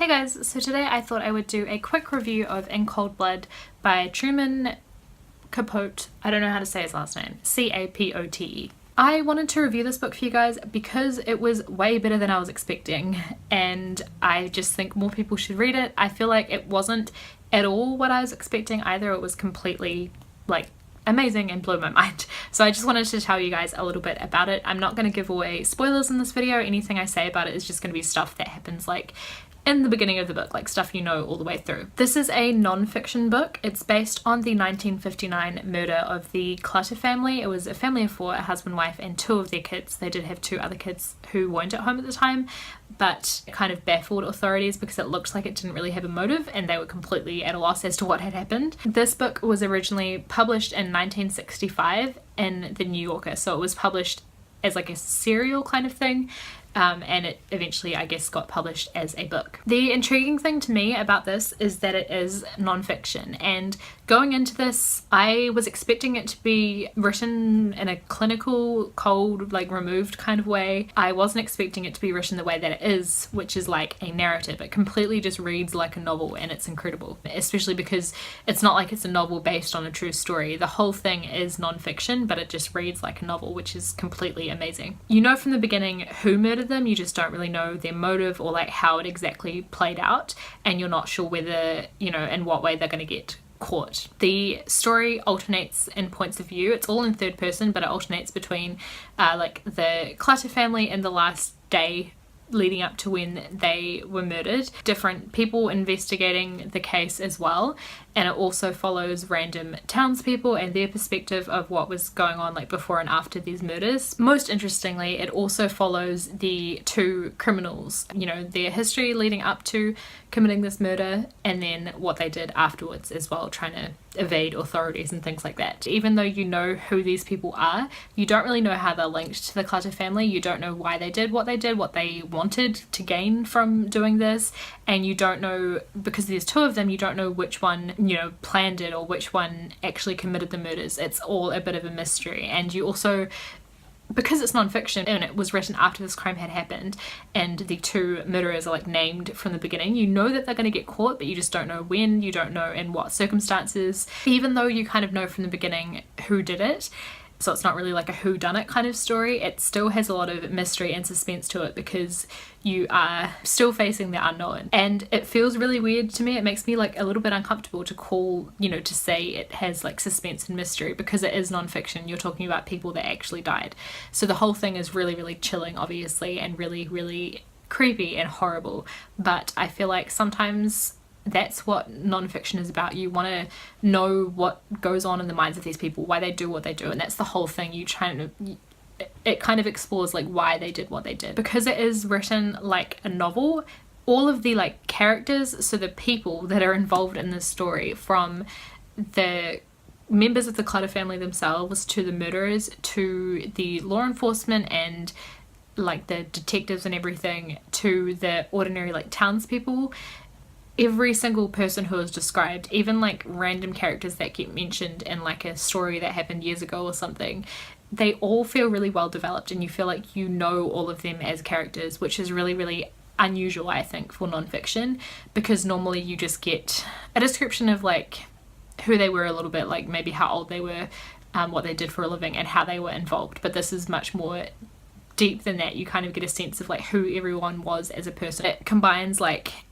Hey guys, so today I thought I would do a quick review of In Cold Blood by Truman Capote. I don't know how to say his last name. C-A-P-O-T-E. I wanted to review this book for you guys because it was way better than I was expecting, and I just think more people should read it. I feel like it wasn't at all what I was expecting either. It was completely amazing and blew my mind. So I just wanted to tell you guys a little bit about it. I'm not going to give away spoilers in this video. Anything I say about it is just going to be stuff that happens in the beginning of the book, stuff you know all the way through. This is a non-fiction book. It's based on the 1959 murder of the Clutter family. It was a family of four, a husband, wife, and two of their kids. They did have two other kids who weren't at home at the time, but it kind of baffled authorities because it looked like it didn't really have a motive and they were completely at a loss as to what had happened. This book was originally published in 1965 in The New Yorker, so it was published as a serial kind of thing. And it eventually, I guess, got published as a book. The intriguing thing to me about this is that it is non-fiction, and going into this I was expecting it to be written in a clinical, cold, removed kind of way. I wasn't expecting it to be written the way that it is, which is like a narrative. It completely just reads like a novel, and it's incredible, especially because it's not like it's a novel based on a true story. The whole thing is non-fiction, but it just reads like a novel, which is completely amazing. You know from the beginning who murdered them, you just don't really know their motive or how it exactly played out, and you're not sure whether, in what way they're going to get caught. The story alternates in points of view. It's all in third person, but it alternates between the Clutter family and the last day leading up to when they were murdered, different people investigating the case as well, and it also follows random townspeople and their perspective of what was going on before and after these murders. Most interestingly, it also follows the two criminals, their history leading up to committing this murder, and then what they did afterwards as well, trying to evade authorities and things like that. Even though you know who these people are, you don't really know how they're linked to the Clutter family. You don't know why they did, what they wanted to gain from doing this, and you don't know, because there's two of them, you don't know which one planned it or which one actually committed the murders. It's all a bit of a mystery. And you also, because it's non-fiction and it was written after this crime had happened and the two murderers are named from the beginning, you know that they're going to get caught, but you just don't know when, you don't know in what circumstances, even though you kind of know from the beginning who did it. So it's not really a whodunit kind of story. It still has a lot of mystery and suspense to it because you are still facing the unknown. And it feels really weird to me. It makes me a little bit uncomfortable to call, to say it has suspense and mystery, because it is non-fiction. You're talking about people that actually died. So the whole thing is really, really chilling, obviously, and really, really creepy and horrible. But I feel like sometimes that's what non-fiction is about. You want to know what goes on in the minds of these people, why they do what they do, and that's the whole thing. It kind of explores why they did what they did. Because it is written like a novel, all of the characters, so the people that are involved in this story, from the members of the Clutter family themselves to the murderers to the law enforcement and the detectives and everything, to the ordinary townspeople, every single person who is described, even random characters that get mentioned in a story that happened years ago or something, they all feel really well developed, and you feel like you know all of them as characters, which is really, really unusual, I think, for non-fiction, because normally you just get a description of who they were a little bit, maybe how old they were, what they did for a living, and how they were involved. But this is much more deep than that. You kind of get a sense of who everyone was as a person. It combines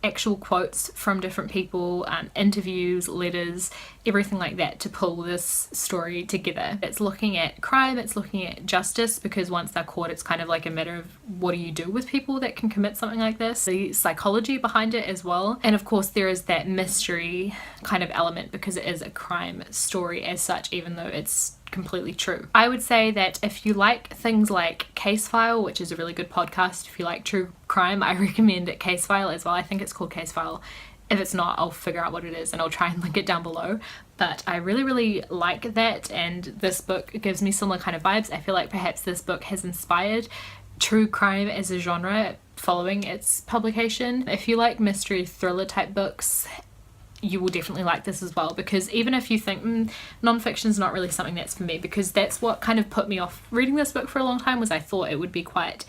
actual quotes from different people, interviews, letters, everything like that, to pull this story together. It's looking at crime, it's looking at justice, because once they're caught, it's kind of a matter of what do you do with people that can commit something like this, the psychology behind it as well. And of course there is that mystery kind of element, because it is a crime story as such, even though it's completely true. I would say that if you like things like Case File, which is a really good podcast, if you like true crime, I recommend it. Case File as well. I think it's called Case File. If it's not, I'll figure out what it is and I'll try and link it down below. But I really, really like that, and this book gives me similar kind of vibes. I feel like perhaps this book has inspired true crime as a genre following its publication. If you like mystery thriller type books, you will definitely like this as well, because even if you think non-fiction is not really something that's for me, because that's what kind of put me off reading this book for a long time, was I thought it would be quite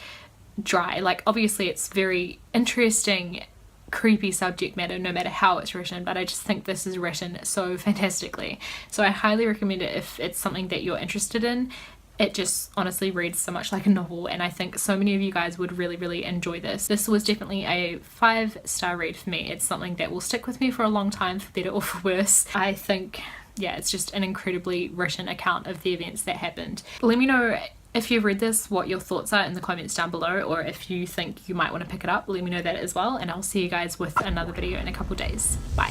dry. Obviously it's very interesting creepy subject matter no matter how it's written, but I just think this is written so fantastically. So I highly recommend it if it's something that you're interested in. It just honestly reads so much like a novel, and I think so many of you guys would really enjoy this. This was definitely a 5-star read for me. It's something that will stick with me for a long time, for better or for worse. I think, yeah, it's just an incredibly written account of the events that happened. Let me know if you've read this, what your thoughts are in the comments down below, or if you think you might want to pick it up, let me know that as well, and I'll see you guys with another video in a couple days. Bye.